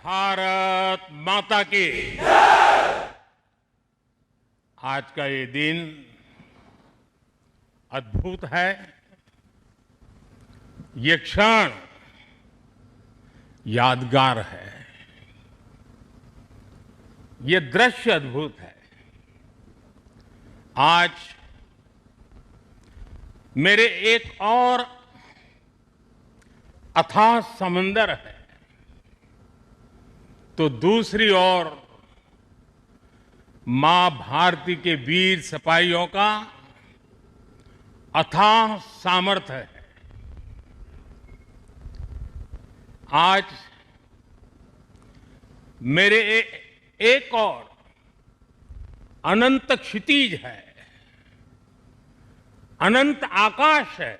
भारत माता की। आज का ये दिन अद्भुत है। ये क्षण यादगार है। ये दृश्य अद्भुत है। आज मेरे एक और अथाह समंदर है, तो दूसरी ओर मां भारती के वीर सिपाहियों का अथाह सामर्थ्य है। आज मेरे एक और अनंत क्षितिज है, अनंत आकाश है,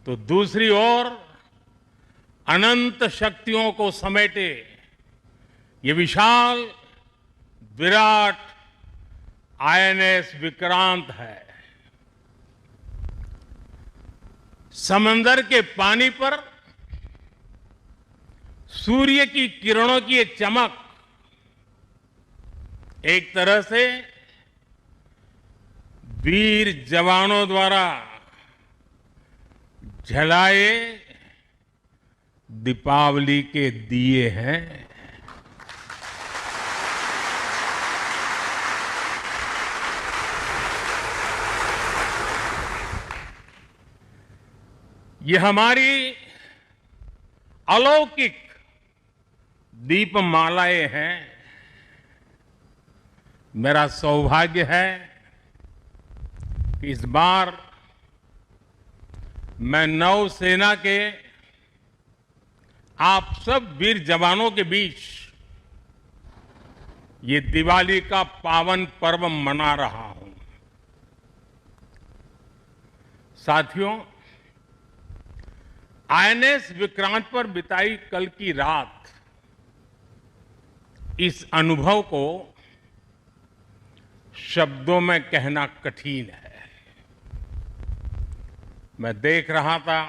तो दूसरी ओर अनंत शक्तियों को समेटे ये विशाल विराट आईएनएस विक्रांत है। समंदर के पानी पर सूर्य की किरणों की ये चमक एक तरह से वीर जवानों द्वारा जलाए दीपावली के दिए हैं। ये हमारी अलौकिक दीपमालाएं हैं। मेरा सौभाग्य है कि इस बार मैं नौसेना के आप सब वीर जवानों के बीच ये दिवाली का पावन पर्व मना रहा हूं। साथियों, आईएनएस विक्रांत पर बिताई कल की रात इस अनुभव को शब्दों में कहना कठिन है। मैं देख रहा था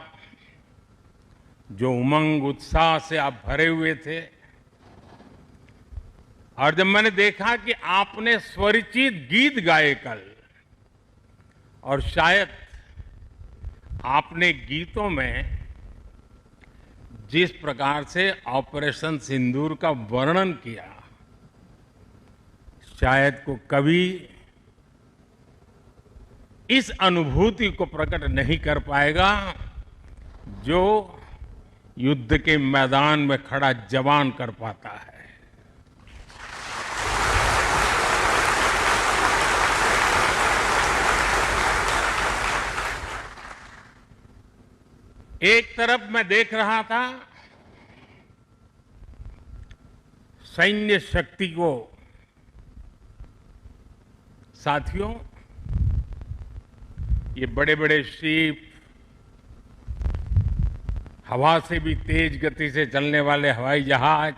जो उमंग उत्साह से आप भरे हुए थे, और जब मैंने देखा कि आपने स्वरचित गीत गाए कल, और शायद आपने गीतों में जिस प्रकार से ऑपरेशन सिंदूर का वर्णन किया, शायद को कभी इस अनुभूति को प्रकट नहीं कर पाएगा जो युद्ध के मैदान में खड़ा जवान कर पाता है। एक तरफ मैं देख रहा था सैन्य शक्ति को। साथियों, ये बड़े बड़े शिप, हवा से भी तेज गति से चलने वाले हवाई जहाज,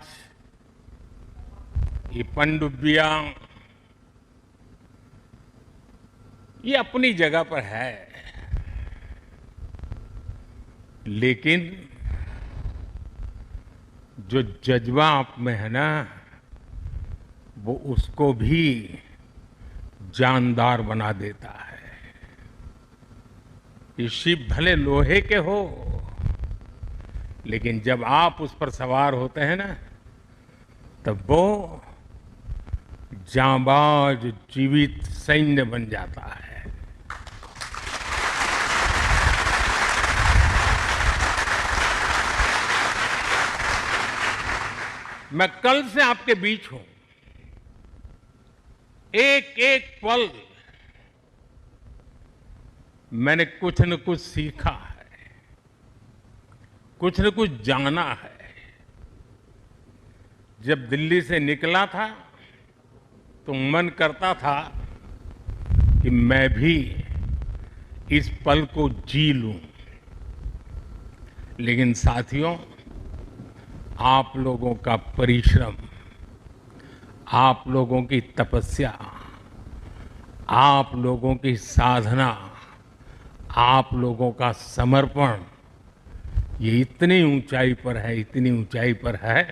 ये पनडुब्बियां, ये अपनी जगह पर है, लेकिन जो जज्बा आप में है ना, वो उसको भी जानदार बना देता है। ये शिप भले लोहे के हो, लेकिन जब आप उस पर सवार होते हैं ना, तब वो जांबाज जीवित सैन्य बन जाता है। मैं कल से आपके बीच हूं। एक एक पल मैंने कुछ न कुछ सीखा है, कुछ न कुछ जाना है। जब दिल्ली से निकला था तो मन करता था कि मैं भी इस पल को जी लूं, लेकिन साथियों, आप लोगों का परिश्रम, आप लोगों की तपस्या, आप लोगों की साधना, आप लोगों का समर्पण, ये इतनी ऊंचाई पर है, इतनी ऊंचाई पर है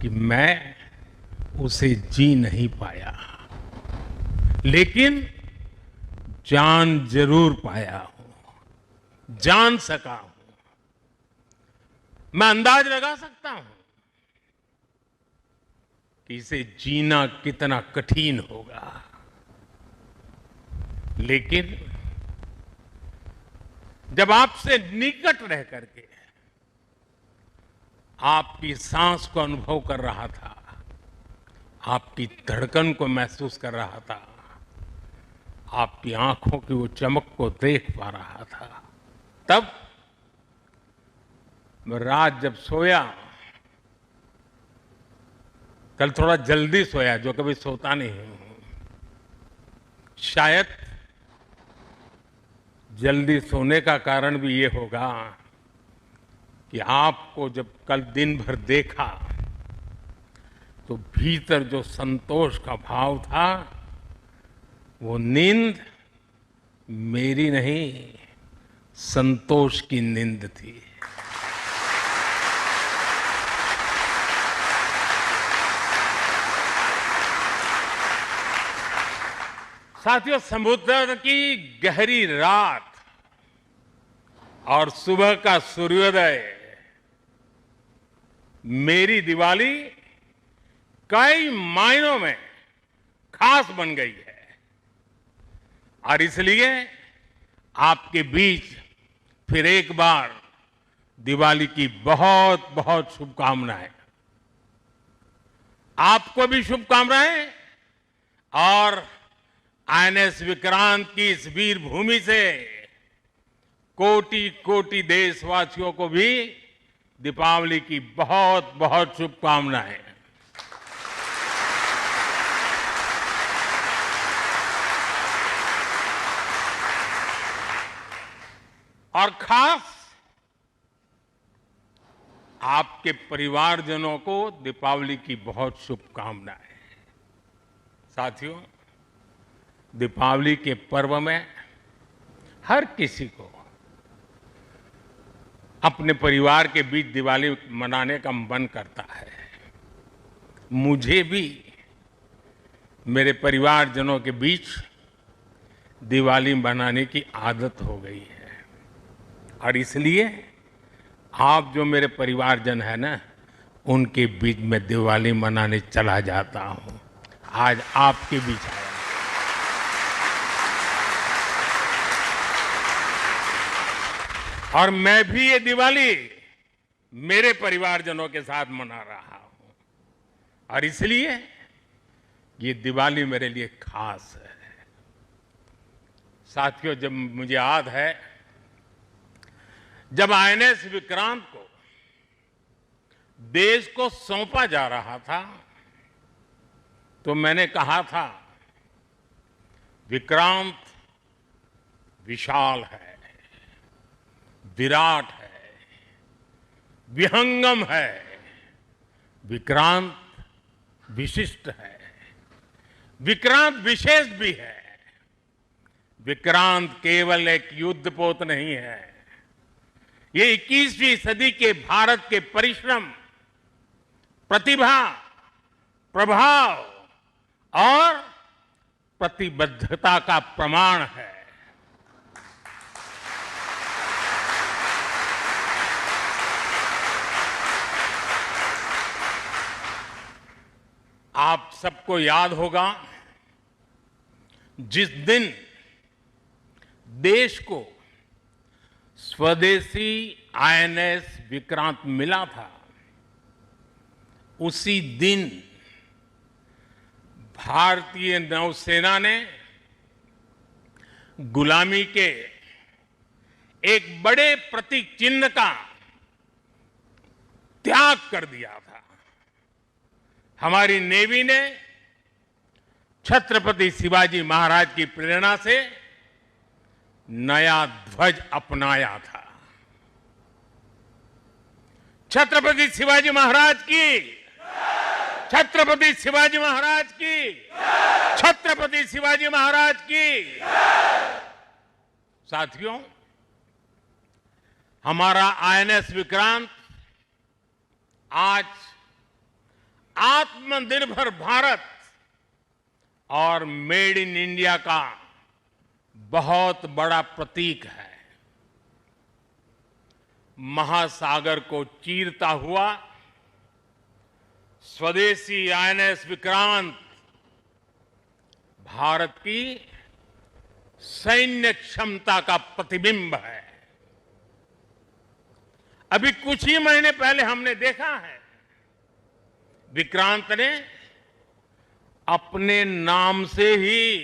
कि मैं उसे जी नहीं पाया, लेकिन जान जरूर पाया हूं, जान सका हूं। मैं अंदाज लगा सकता हूं कि इसे जीना कितना कठिन होगा, लेकिन जब आपसे निकट रह करके आपकी सांस को अनुभव कर रहा था, आपकी धड़कन को महसूस कर रहा था, आपकी आंखों की वो चमक को देख पा रहा था, तब मैं रात जब सोया, कल थोड़ा जल्दी सोया, जो कभी सोता नहीं हूं। शायद जल्दी सोने का कारण भी ये होगा कि आपको जब कल दिन भर देखा तो भीतर जो संतोष का भाव था, वो नींद मेरी नहीं, संतोष की नींद थी। साथियों, समुद्र की गहरी रात और सुबह का सूर्योदय मेरी दिवाली कई मायनों में खास बन गई है, और इसलिए आपके बीच फिर एक बार दिवाली की बहुत बहुत शुभकामनाएं। आपको भी शुभकामनाएं, और आईएनएस विक्रांत की इस वीर भूमि से कोटि कोटि देशवासियों को भी दीपावली की बहुत बहुत शुभकामनाएं। और खास आपके परिवारजनों को दीपावली की बहुत शुभकामनाएं। साथियों, दीपावली के पर्व में हर किसी को अपने परिवार के बीच दिवाली मनाने का मन करता है। मुझे भी मेरे परिवारजनों के बीच दिवाली मनाने की आदत हो गई है, और इसलिए आप जो मेरे परिवारजन है ना, उनके बीच में दिवाली मनाने चला जाता हूं। आज आपके बीच आया। और मैं भी ये दिवाली मेरे परिवारजनों के साथ मना रहा हूं, और इसलिए ये दिवाली मेरे लिए खास है। साथियों, जब मुझे याद है, जब आईएनएस विक्रांत को देश को सौंपा जा रहा था, तो मैंने कहा था, विक्रांत विशाल है, विराट है, विहंगम है, विक्रांत विशिष्ट है, विक्रांत विशेष भी है। विक्रांत केवल एक युद्धपोत नहीं है, ये 21वीं सदी के भारत के परिश्रम, प्रतिभा, प्रभाव और प्रतिबद्धता का प्रमाण है। आप सबको याद होगा, जिस दिन देश को स्वदेशी आईएनएस विक्रांत मिला था, उसी दिन भारतीय नौसेना ने गुलामी के एक बड़े प्रतीक चिन्ह का त्याग कर दिया था। हमारी नेवी ने छत्रपति शिवाजी महाराज की प्रेरणा से नया ध्वज अपनाया था। छत्रपति शिवाजी महाराज की, छत्रपति शिवाजी महाराज की, छत्रपति शिवाजी महाराज की। साथियों, हमारा आईएनएस विक्रांत आज आत्मनिर्भर भारत और मेड इन इंडिया का बहुत बड़ा प्रतीक है। महासागर को चीरता हुआ स्वदेशी आईएनएस विक्रांत भारत की सैन्य क्षमता का प्रतिबिंब है। अभी कुछ ही महीने पहले हमने देखा है, विक्रांत ने अपने नाम से ही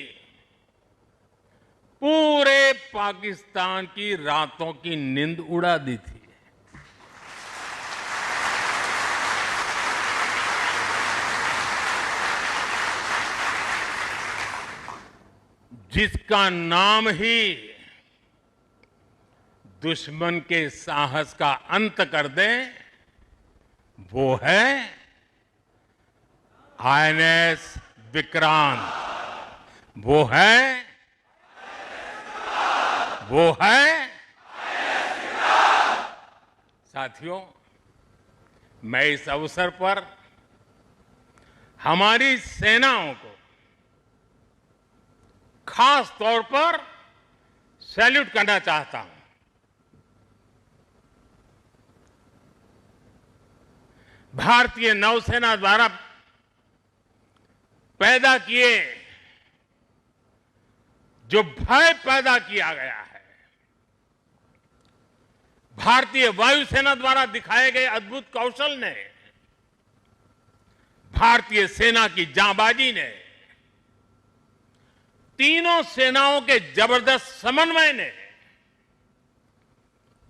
पूरे पाकिस्तान की रातों की नींद उड़ा दी थी। जिसका नाम ही दुश्मन के साहस का अंत कर दे, वो है आईएनएस विक्रांत। वो है साथियों, मैं इस अवसर पर हमारी सेनाओं को खास तौर पर सैल्यूट करना चाहता हूं। भारतीय नौसेना द्वारा पैदा किए जो भय पैदा किया गया है, भारतीय वायुसेना द्वारा दिखाए गए अद्भुत कौशल ने, भारतीय सेना की जांबाजी ने, तीनों सेनाओं के जबरदस्त समन्वय ने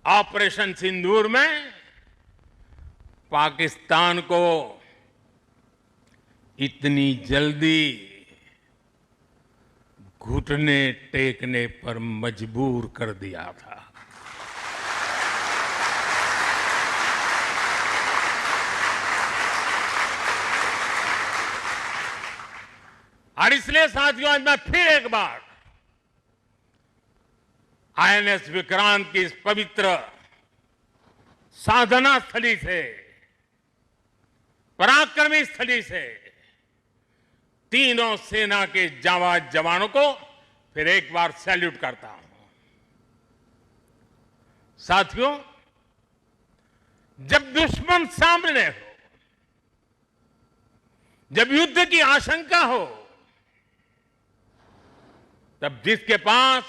ऑपरेशन सिंदूर में पाकिस्तान को इतनी जल्दी घुटने टेकने पर मजबूर कर दिया था। और इसलिए साथियों, आज मैं फिर एक बार आईएनएस विक्रांत की इस पवित्र साधना स्थली से, पराक्रमी स्थली से तीनों सेना के जांबाज जवानों को फिर एक बार सैल्यूट करता हूं। साथियों, जब दुश्मन सामने हो, जब युद्ध की आशंका हो, तब जिसके पास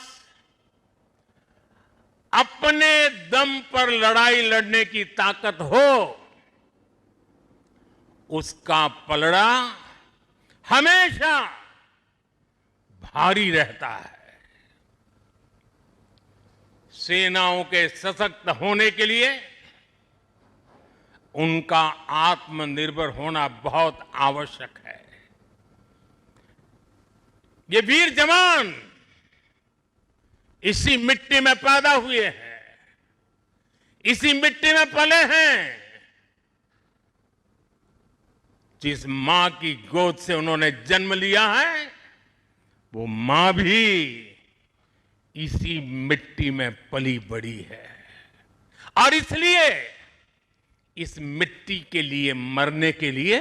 अपने दम पर लड़ाई लड़ने की ताकत हो, उसका पलड़ा हमेशा भारी रहता है। सेनाओं के सशक्त होने के लिए उनका आत्मनिर्भर होना बहुत आवश्यक है। ये वीर जवान इसी मिट्टी में पैदा हुए हैं, इसी मिट्टी में पले हैं। जिस मां की गोद से उन्होंने जन्म लिया है, वो मां भी इसी मिट्टी में पली बड़ी है। और इसलिए इस मिट्टी के लिए मरने के लिए,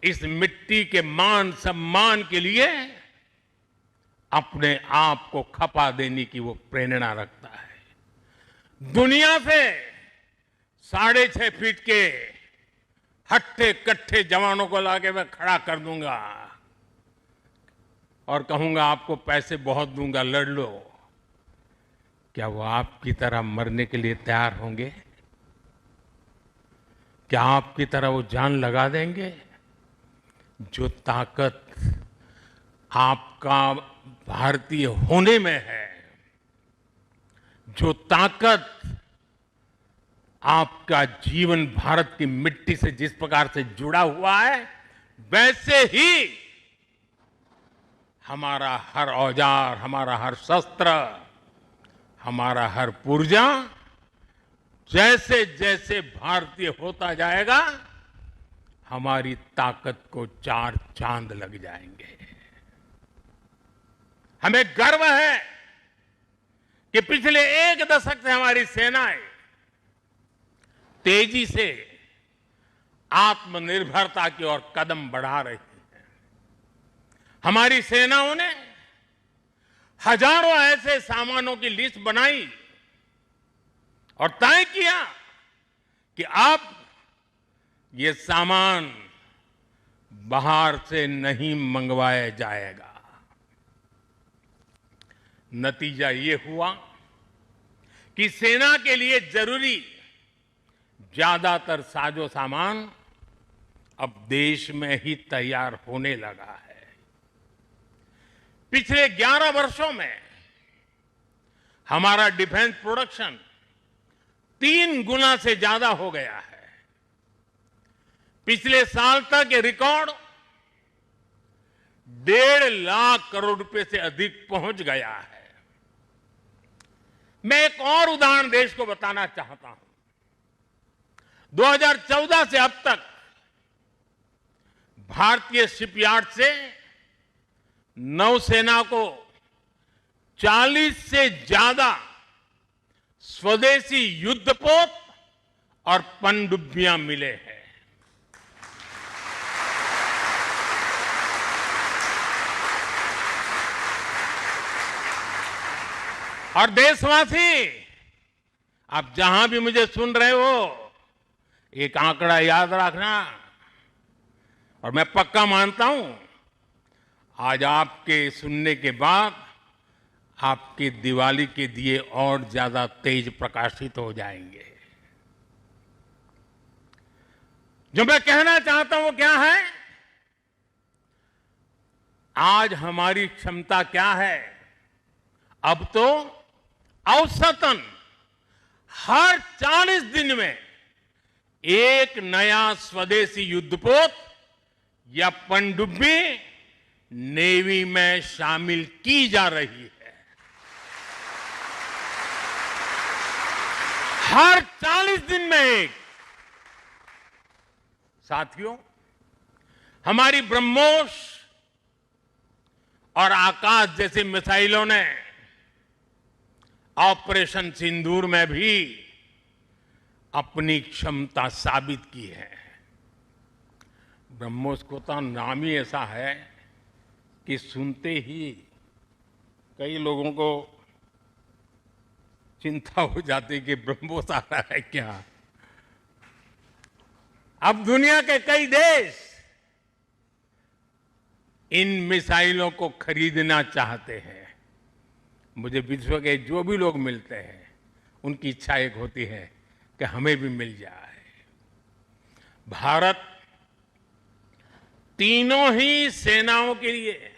इस मिट्टी के मान सम्मान के लिए अपने आप को खपा देने की वो प्रेरणा रखता है। दुनिया से 6.5 फीट के हट्टे कट्टे जवानों को लाके मैं खड़ा कर दूंगा और कहूंगा आपको पैसे बहुत दूंगा, लड़ लो। क्या वो आपकी तरह मरने के लिए तैयार होंगे? क्या आपकी तरह वो जान लगा देंगे? जो ताकत आपका भारतीय होने में है, जो ताकत आपका जीवन भारत की मिट्टी से जिस प्रकार से जुड़ा हुआ है, वैसे ही हमारा हर औजार, हमारा हर शस्त्र, हमारा हर पुर्जा जैसे जैसे भारतीय होता जाएगा, हमारी ताकत को 4 चांद लग जाएंगे। हमें गर्व है कि पिछले 1 दशक से हमारी सेनाएं तेजी से आत्मनिर्भरता की ओर कदम बढ़ा रही है। हमारी सेनाओं ने हजारों ऐसे सामानों की लिस्ट बनाई और तय किया कि अब ये सामान बाहर से नहीं मंगवाया जाएगा। नतीजा ये हुआ कि सेना के लिए जरूरी ज्यादातर साजो सामान अब देश में ही तैयार होने लगा है। पिछले 11 वर्षों में हमारा डिफेंस प्रोडक्शन 3 गुना से ज्यादा हो गया है। पिछले साल तक ये रिकॉर्ड 1.5 लाख करोड़ रुपए से अधिक पहुंच गया है। मैं एक और उदाहरण देश को बताना चाहता हूं। 2014 से अब तक भारतीय शिपयार्ड से नौसेना को 40 से ज्यादा स्वदेशी युद्धपोत और पनडुब्बियां मिले हैं। और देशवासी, आप जहां भी मुझे सुन रहे हो, एक आंकड़ा याद रखना। और मैं पक्का मानता हूं आज आपके सुनने के बाद आपकी दिवाली के दिए और ज्यादा तेज प्रकाशित हो जाएंगे। जो मैं कहना चाहता हूं वो क्या है? आज हमारी क्षमता क्या है? अब तो औसतन हर 40 दिन में एक नया स्वदेशी युद्धपोत या पनडुब्बी नेवी में शामिल की जा रही है। हर 40 दिन में एक। साथियों, हमारी ब्रह्मोस और आकाश जैसी मिसाइलों ने ऑपरेशन सिंदूर में भी अपनी क्षमता साबित की है। ब्रह्मोस को तो नाम ही ऐसा है कि सुनते ही कई लोगों को चिंता हो जाती कि ब्रह्मोस आ रहा है क्या। अब दुनिया के कई देश इन मिसाइलों को खरीदना चाहते हैं। मुझे विश्व के जो भी लोग मिलते हैं उनकी इच्छा एक होती है कि हमें भी मिल जाए। भारत तीनों ही सेनाओं के लिए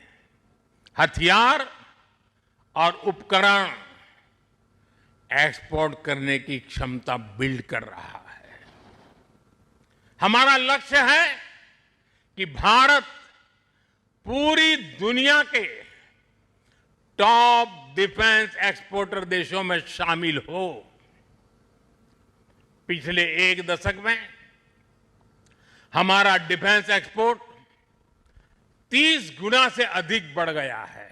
हथियार और उपकरण एक्सपोर्ट करने की क्षमता बिल्ड कर रहा है। हमारा लक्ष्य है कि भारत पूरी दुनिया के टॉप डिफेंस एक्सपोर्टर देशों में शामिल हो। पिछले 1 दशक में हमारा डिफेंस एक्सपोर्ट 30 गुना से अधिक बढ़ गया है।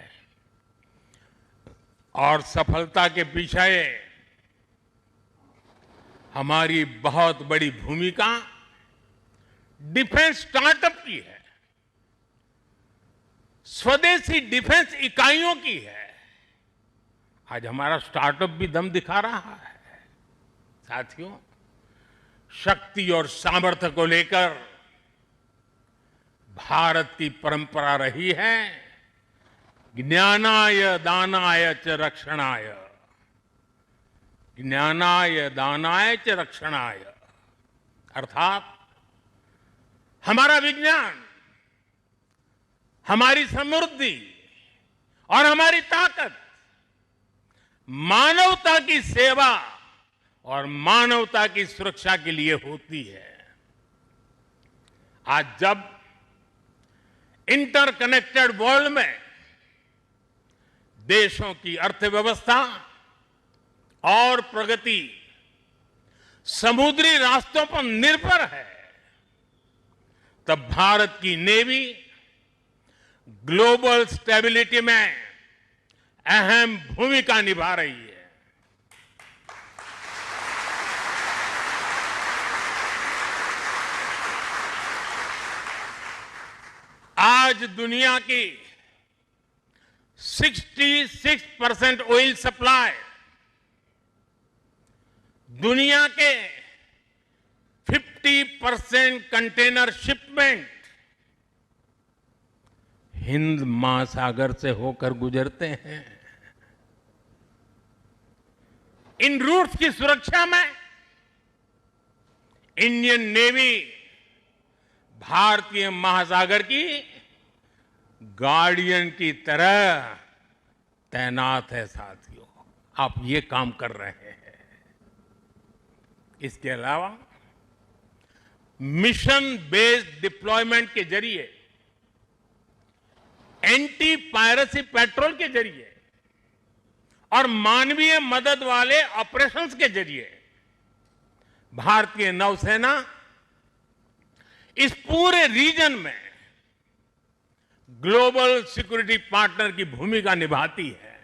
और सफलता के पीछे हमारी बहुत बड़ी भूमिका डिफेंस स्टार्टअप की है, स्वदेशी डिफेंस इकाइयों की है। आज हमारा स्टार्टअप भी दम दिखा रहा है। साथियों, शक्ति और सामर्थ्य को लेकर भारत की परंपरा रही है ज्ञानाय दानाय च रक्षणाय। ज्ञानाय दानाय च रक्षणाय अर्थात हमारा विज्ञान, हमारी समृद्धि और हमारी ताकत मानवता की सेवा और मानवता की सुरक्षा के लिए होती है। आज जब इंटरकनेक्टेड वर्ल्ड में देशों की अर्थव्यवस्था और प्रगति समुद्री रास्तों पर निर्भर है, तब भारत की नेवी ग्लोबल स्टेबिलिटी में अहम भूमिका निभा रही है। आज दुनिया की 66% ऑयल सप्लाई, दुनिया के 50% कंटेनर शिपमेंट हिंद महासागर से होकर गुजरते हैं। इन रूट्स की सुरक्षा में इंडियन नेवी भारतीय महासागर की गार्डियन की तरह तैनात है। साथियों, आप ये काम कर रहे हैं। इसके अलावा मिशन बेस्ड डिप्लॉयमेंट के जरिए, एंटी पायरेसी पेट्रोल के जरिए और मानवीय मदद वाले ऑपरेशंस के जरिए भारतीय नौसेना इस पूरे रीजन में ग्लोबल सिक्योरिटी पार्टनर की भूमिका निभाती है।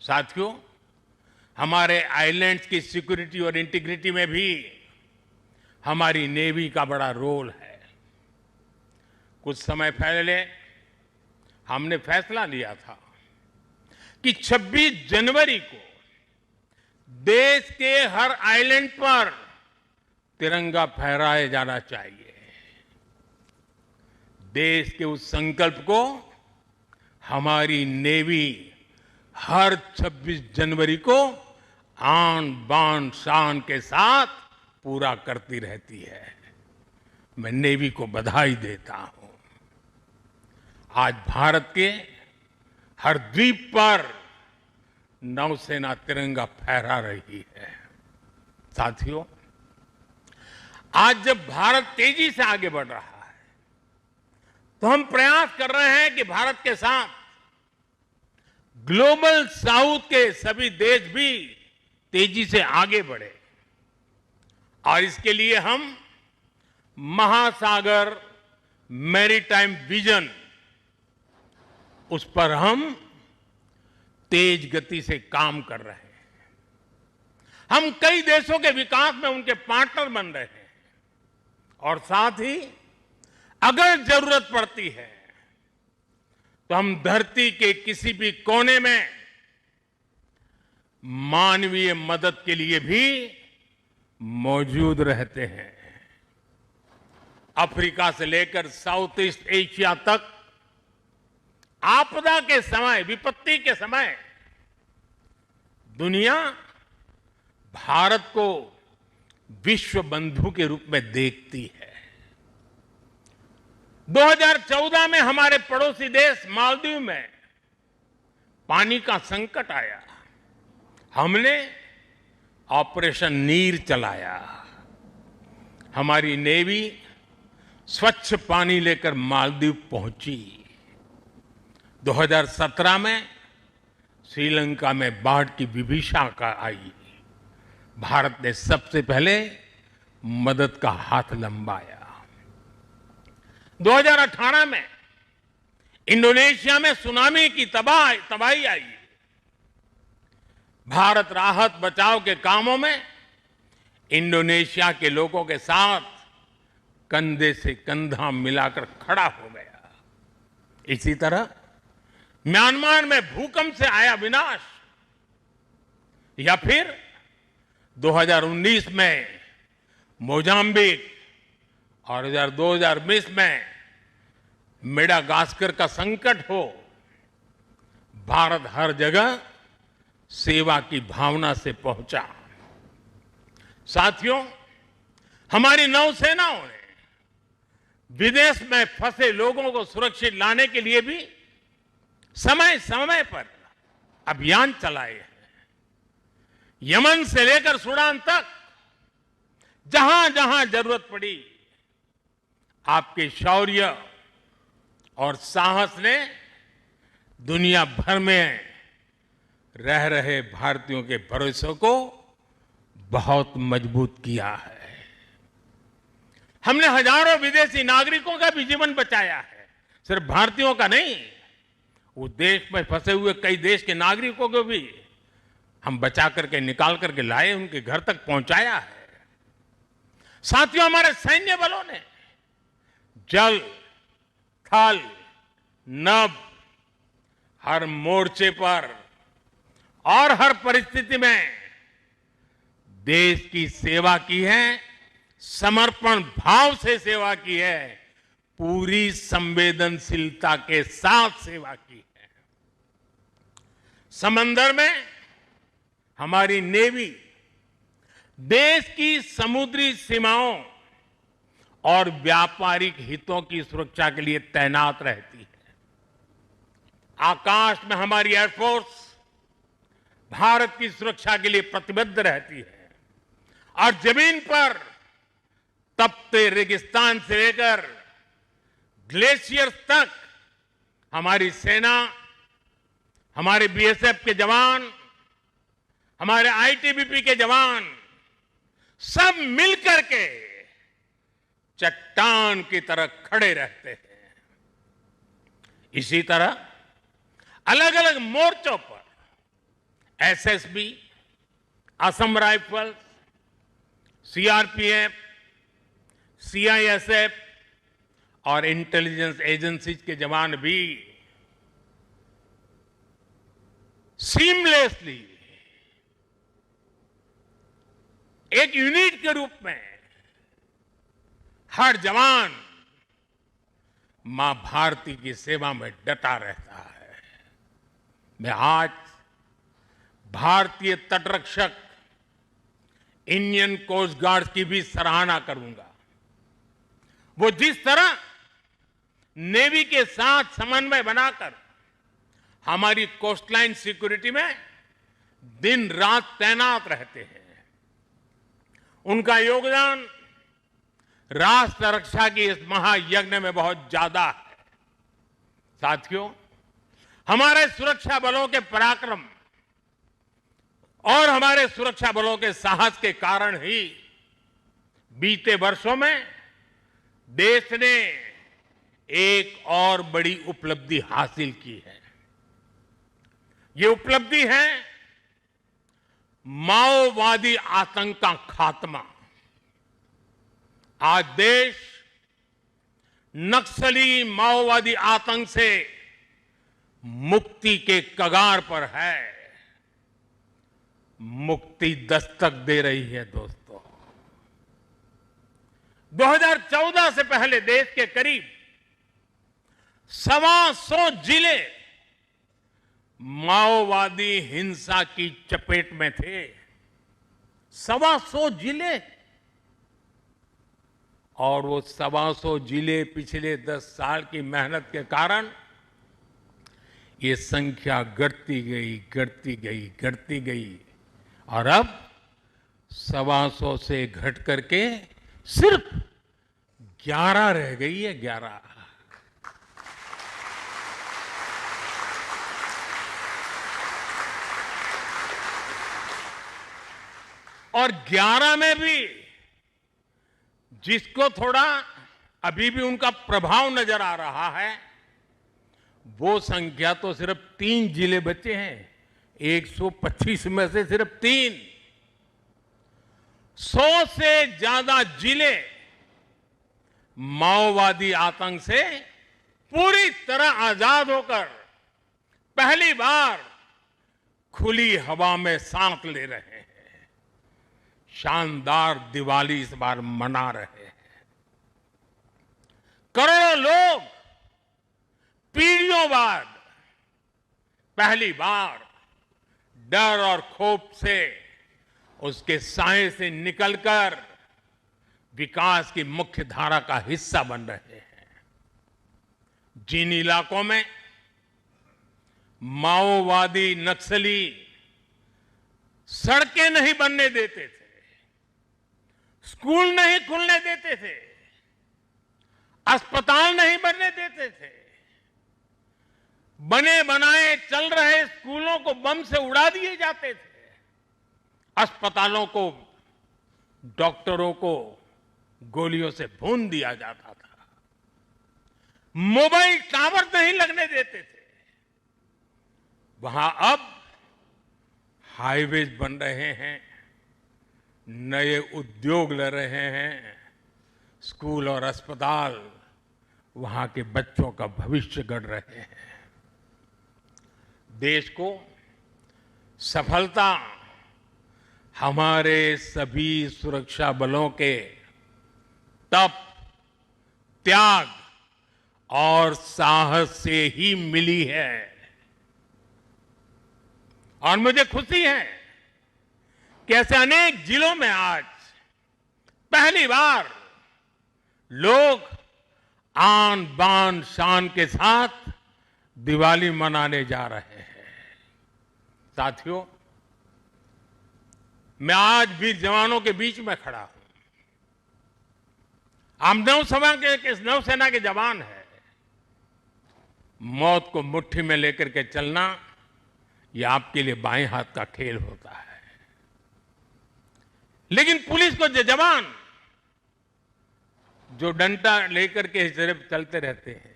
साथियों, हमारे आइलैंड्स की सिक्योरिटी और इंटीग्रिटी में भी हमारी नेवी का बड़ा रोल है। कुछ समय पहले हमने फैसला लिया था कि 26 जनवरी को देश के हर आइलैंड पर तिरंगा फहराया जाना चाहिए। देश के उस संकल्प को हमारी नेवी हर 26 जनवरी को आन बान शान के साथ पूरा करती रहती है। मैं नेवी को बधाई देता हूं। आज भारत के हर द्वीप पर नौसेना तिरंगा फहरा रही है। साथियों, आज जब भारत तेजी से आगे बढ़ रहा है तो हम प्रयास कर रहे हैं कि भारत के साथ ग्लोबल साउथ के सभी देश भी तेजी से आगे बढ़े और इसके लिए हम महासागर मैरीटाइम विजन, उस पर हम तेज गति से काम कर रहे हैं। हम कई देशों के विकास में उनके पार्टनर बन रहे हैं और साथ ही अगर जरूरत पड़ती है तो हम धरती के किसी भी कोने में मानवीय मदद के लिए भी मौजूद रहते हैं। अफ्रीका से लेकर साउथ ईस्ट एशिया तक आपदा के समय, विपत्ति के समय दुनिया भारत को विश्व बंधु के रूप में देखती है। 2014 में हमारे पड़ोसी देश मालदीव में पानी का संकट आया। हमने ऑपरेशन नीर चलाया। हमारी नेवी स्वच्छ पानी लेकर मालदीव पहुंची। 2017 में श्रीलंका में बाढ़ की विभीषिका आई। भारत ने सबसे पहले मदद का हाथ लंबाया। 2018 में इंडोनेशिया में सुनामी की तबाही आई। भारत राहत बचाव के कामों में इंडोनेशिया के लोगों के साथ कंधे से कंधा मिलाकर खड़ा हो गया। इसी तरह म्यांमार में भूकंप से आया विनाश, या फिर 2019 में मोजाम्बिक और 2020 में मेडागास्कर का संकट हो, भारत हर जगह सेवा की भावना से पहुंचा। साथियों, हमारी नौसेनाओं ने विदेश में फंसे लोगों को सुरक्षित लाने के लिए भी समय समय पर अभियान चलाए हैं। यमन से लेकर सूडान तक जहां जहां जरूरत पड़ी, आपके शौर्य और साहस ने दुनिया भर में रह रहे भारतीयों के भरोसे को बहुत मजबूत किया है। हमने हजारों विदेशी नागरिकों का भी जीवन बचाया है। सिर्फ भारतीयों का नहीं, वो देश में फंसे हुए कई देश के नागरिकों को भी हम बचा करके निकाल करके लाए, उनके घर तक पहुंचाया है। साथियों, हमारे सैन्य बलों ने जल, थल, नभ, हर मोर्चे पर और हर परिस्थिति में देश की सेवा की है, समर्पण भाव से सेवा की है, पूरी संवेदनशीलता के साथ सेवा की है। समंदर में हमारी नेवी देश की समुद्री सीमाओं और व्यापारिक हितों की सुरक्षा के लिए तैनात रहती है। आकाश में हमारी एयरफोर्स भारत की सुरक्षा के लिए प्रतिबद्ध रहती है और जमीन पर तपते रेगिस्तान से लेकर ग्लेशियर्स तक हमारी सेना, हमारे बीएसएफ के जवान, हमारे आईटीबीपी के जवान सब मिलकर के चट्टान की तरह खड़े रहते हैं। इसी तरह अलग अलग मोर्चों पर SSB, Assam rifles, CRPF, CISF और इंटेलिजेंस एजेंसीज के जवान भी सीमलेसली एक यूनिट के रूप में हर जवान मां भारती की सेवा में डटा रहता है। मैं आज भारतीय तटरक्षक इंडियन कोस्ट गार्ड की भी सराहना करूंगा। वो जिस तरह नेवी के साथ समन्वय बनाकर हमारी कोस्टलाइन सिक्योरिटी में दिन रात तैनात रहते हैं, उनका योगदान राष्ट्र रक्षा की इस महायज्ञ में बहुत ज्यादा है। साथियों, हमारे सुरक्षा बलों के पराक्रम और हमारे सुरक्षा बलों के साहस के कारण ही बीते वर्षों में देश ने एक और बड़ी उपलब्धि हासिल की है। ये उपलब्धि है माओवादी आतंक का खात्मा। आज देश नक्सली माओवादी आतंक से मुक्ति के कगार पर है। मुक्ति दस्तक दे रही है दोस्तों। 2014 से पहले देश के करीब 125 जिले माओवादी हिंसा की चपेट में थे। 125 जिले, और वो 125 जिले पिछले 10 साल की मेहनत के कारण ये संख्या घटती गई, घटती गई, घटती गई और अब 125 से घट करके सिर्फ 11 रह गई है। 11 और 11 में भी जिसको थोड़ा अभी भी उनका प्रभाव नजर आ रहा है, वो संख्या तो सिर्फ 3 जिले बचे हैं। 125 में से सिर्फ 3। 100 से ज्यादा जिले माओवादी आतंक से पूरी तरह आजाद होकर पहली बार खुली हवा में सांस ले रहे हैं। शानदार दिवाली इस बार मना रहे हैं। करोड़ों लोग पीढ़ियों बाद पहली बार डर और खौफ से उसके साए से निकलकर विकास की मुख्य धारा का हिस्सा बन रहे हैं। जिन इलाकों में माओवादी नक्सली सड़कें नहीं बनने देते थे, स्कूल नहीं खुलने देते थे, अस्पताल नहीं बनने देते थे, बने बनाए चल रहे स्कूलों को बम से उड़ा दिए जाते थे, अस्पतालों को, डॉक्टरों को गोलियों से भून दिया जाता था, मोबाइल टावर नहीं लगने देते थे, वहां अब हाईवेज बन रहे हैं, नए उद्योग ले रहे हैं, स्कूल और अस्पताल वहां के बच्चों का भविष्य गढ़ रहे हैं। देश को सफलता हमारे सभी सुरक्षा बलों के तप, त्याग और साहस से ही मिली है। और मुझे खुशी है कि ऐसे अनेक जिलों में आज पहली बार लोग आन बान शान के साथ दिवाली मनाने जा रहे हैं। साथियों, मैं आज भी जवानों के बीच में खड़ा हूं। हम नौसेना के जवान हैं। मौत को मुट्ठी में लेकर के चलना यह आपके लिए बाएं हाथ का खेल होता है, लेकिन पुलिस को जवान जो डंडा लेकर के सिर्फ चलते रहते हैं,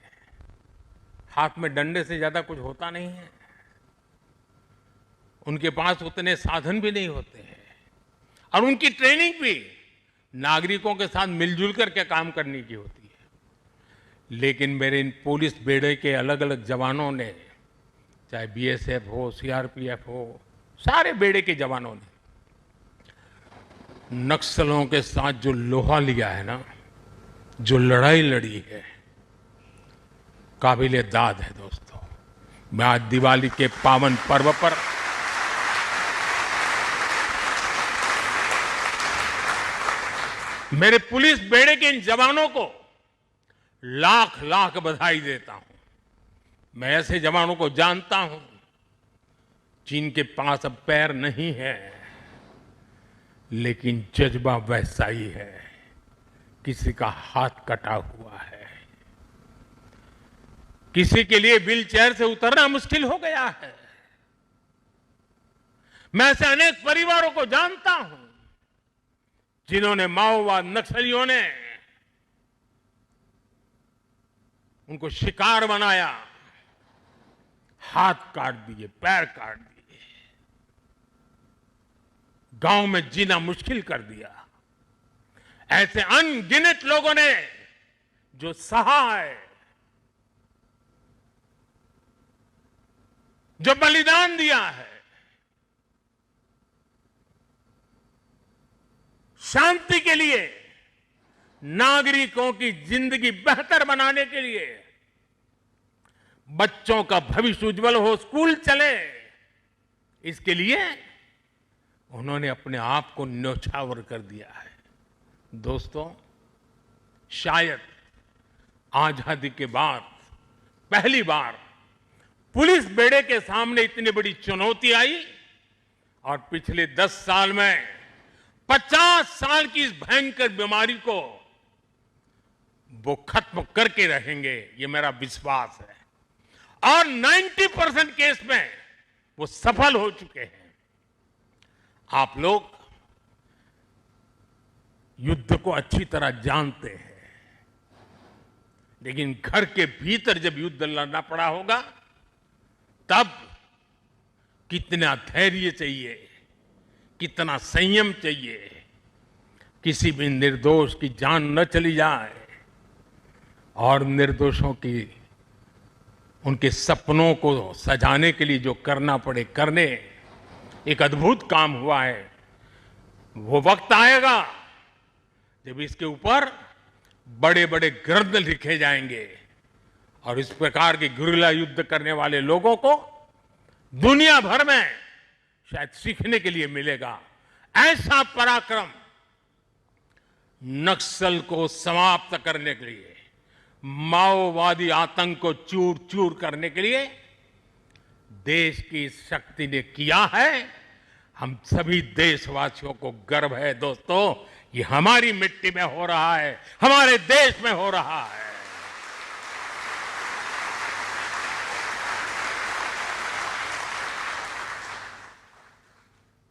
हाथ में डंडे से ज्यादा कुछ होता नहीं है। उनके पास उतने साधन भी नहीं होते हैं और उनकी ट्रेनिंग भी नागरिकों के साथ मिलजुल करके काम करने की होती है। लेकिन मेरे इन पुलिस बेड़े के अलग अलग जवानों ने, चाहे बीएसएफ हो, सीआरपीएफ हो, सारे बेड़े के जवानों ने नक्सलों के साथ जो लोहा लिया है ना, जो लड़ाई लड़ी है, काबिले दाद है। दोस्तों, मैं आज दिवाली के पावन पर्व पर मेरे पुलिस बेड़े के इन जवानों को लाख लाख बधाई देता हूं। मैं ऐसे जवानों को जानता हूं जिनके पास अब पैर नहीं है, लेकिन जज्बा वैसा ही है। किसी का हाथ कटा हुआ है, किसी के लिए व्हील चेयर से उतरना मुश्किल हो गया है। मैं ऐसे अनेक परिवारों को जानता हूं जिन्होंने माओवाद नक्सलियों ने उनको शिकार बनाया, हाथ काट दिए, पैर काट दिए, गांव में जीना मुश्किल कर दिया। ऐसे अनगिनत लोगों ने जो सहा है, जो बलिदान दिया है, शांति के लिए, नागरिकों की जिंदगी बेहतर बनाने के लिए, बच्चों का भविष्य उज्जवल हो, स्कूल चले, इसके लिए उन्होंने अपने आप को न्यौछावर कर दिया है। दोस्तों, शायद आजादी के बाद पहली बार पुलिस बेड़े के सामने इतनी बड़ी चुनौती आई और पिछले 10 साल में 50 साल की इस भयंकर बीमारी को वो खत्म करके रहेंगे, ये मेरा विश्वास है। और 90% केस में वो सफल हो चुके हैं। आप लोग युद्ध को अच्छी तरह जानते हैं, लेकिन घर के भीतर जब युद्ध लड़ना पड़ा होगा, तब कितना धैर्य चाहिए, कितना संयम चाहिए, किसी भी निर्दोष की जान न चली जाए और निर्दोषों की उनके सपनों को सजाने के लिए जो करना पड़े करने। एक अद्भुत काम हुआ है। वो वक्त आएगा जब इसके ऊपर बड़े बड़े ग्रंथ लिखे जाएंगे और इस प्रकार के गुरिल्ला युद्ध करने वाले लोगों को दुनिया भर में शायद सीखने के लिए मिलेगा। ऐसा पराक्रम नक्सल को समाप्त करने के लिए, माओवादी आतंक को चूर चूर करने के लिए देश की शक्ति ने किया है। हम सभी देशवासियों को गर्व है दोस्तों, ये हमारी मिट्टी में हो रहा है, हमारे देश में हो रहा है।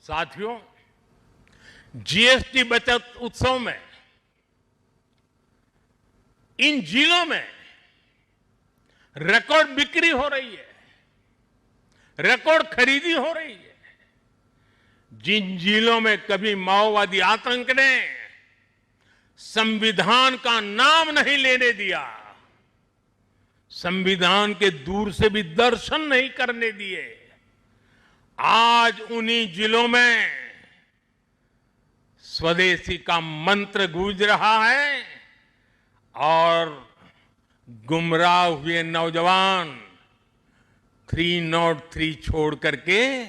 साथियों, जीएसटी बचत उत्सव में इन जिलों में रिकॉर्ड बिक्री हो रही है, रिकॉर्ड खरीदी हो रही है। जिन जिलों में कभी माओवादी आतंक ने संविधान का नाम नहीं लेने दिया, संविधान के दूर से भी दर्शन नहीं करने दिए। आज उन्हीं जिलों में स्वदेशी का मंत्र गूंज रहा है और गुमराह हुए नौजवान 303 छोड़ करके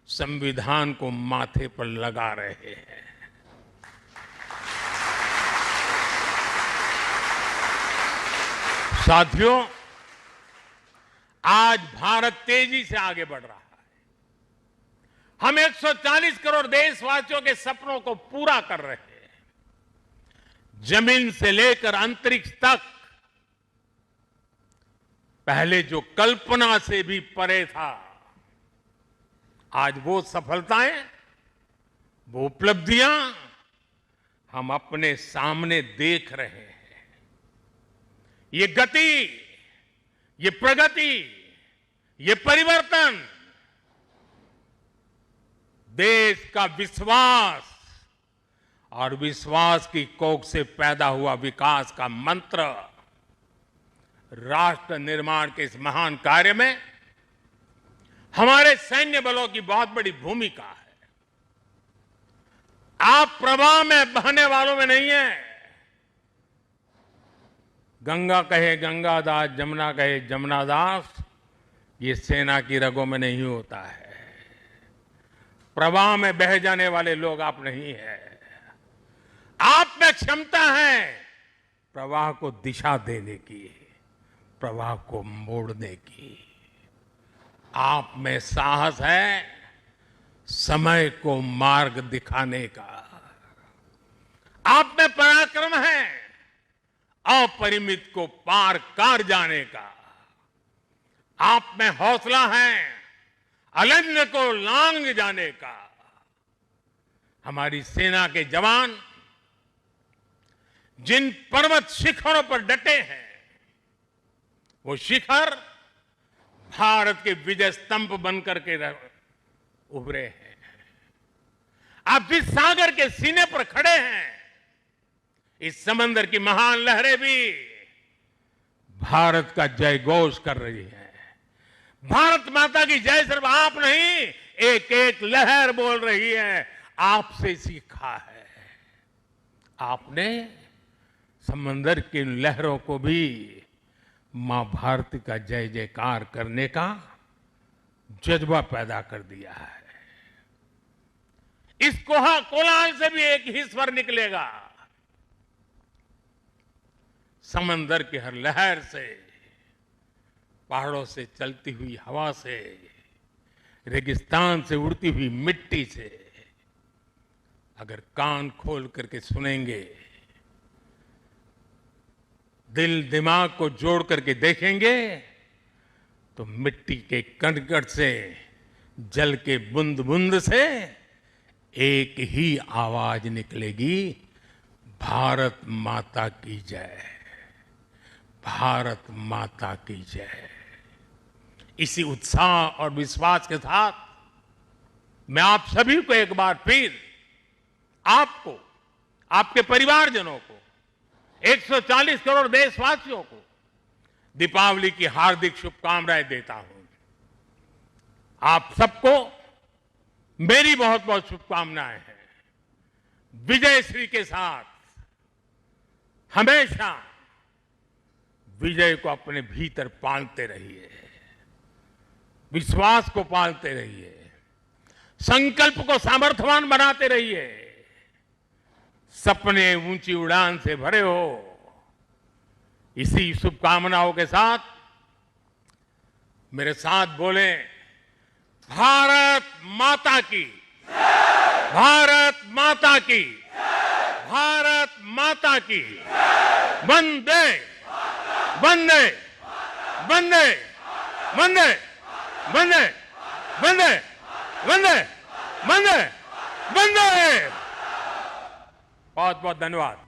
संविधान को माथे पर लगा रहे हैं। साथियों, आज भारत तेजी से आगे बढ़ रहा है। हम 140 करोड़ देशवासियों के सपनों को पूरा कर रहे हैं। जमीन से लेकर अंतरिक्ष तक पहले जो कल्पना से भी परे था, आज वो सफलताएं, वो उपलब्धियां हम अपने सामने देख रहे हैं। ये गति, ये प्रगति, ये परिवर्तन देश का विश्वास और विश्वास की कोख से पैदा हुआ विकास का मंत्र, राष्ट्र निर्माण के इस महान कार्य में हमारे सैन्य बलों की बहुत बड़ी भूमिका है। आप प्रवाह में बहने वालों में नहीं है। गंगा कहे गंगादास, जमुना कहे जमुनादास, ये सेना की रगों में नहीं होता है। प्रवाह में बह जाने वाले लोग आप नहीं है। आप में क्षमता है प्रवाह को दिशा देने की, प्रवाह को मोड़ने की। आप में साहस है समय को मार्ग दिखाने का। आप में पराक्रम है अपरिमित को पार कर जाने का। आप में हौसला है अनन्य को लांग जाने का। हमारी सेना के जवान जिन पर्वत शिखरों पर डटे हैं, वो शिखर भारत के विजय स्तंभ बनकर के उभरे हैं। आप जिस सागर के सीने पर खड़े हैं, इस समंदर की महान लहरें भी भारत का जय घोष कर रही हैं। भारत माता की जय सिर्फ आप नहीं, एक एक लहर बोल रही है। आपसे सीखा है। आपने समंदर की लहरों को भी मां भारती का जय जयकार करने का जज्बा पैदा कर दिया है। इस कोलाहल से भी एक ही स्वर निकलेगा। समंदर की हर लहर से, पहाड़ों से चलती हुई हवा से, रेगिस्तान से उड़ती हुई मिट्टी से अगर कान खोल करके सुनेंगे, दिल दिमाग को जोड़ करके देखेंगे, तो मिट्टी के कण-कण से, जल के बूंद बूंद से एक ही आवाज निकलेगी, भारत माता की जय, भारत माता की जय। इसी उत्साह और विश्वास के साथ मैं आप सभी को एक बार फिर, आपको, आपके परिवारजनों को, 140 करोड़ देशवासियों को दीपावली की हार्दिक शुभकामनाएं देता हूं। आप सबको मेरी बहुत बहुत शुभकामनाएं हैं। विजयश्री के साथ हमेशा विजय को अपने भीतर पालते रहिए, विश्वास को पालते रहिए, संकल्प को सामर्थ्यवान बनाते रहिए। सपने ऊंची उड़ान से भरे हो। इसी शुभकामनाओं के साथ मेरे साथ बोले, भारत माता की, भारत माता की, भारत माता की, वंदे वंदे वंदे वंदे वंदे वंदे वंदे वंदे वंदे। बहुत बहुत धन्यवाद।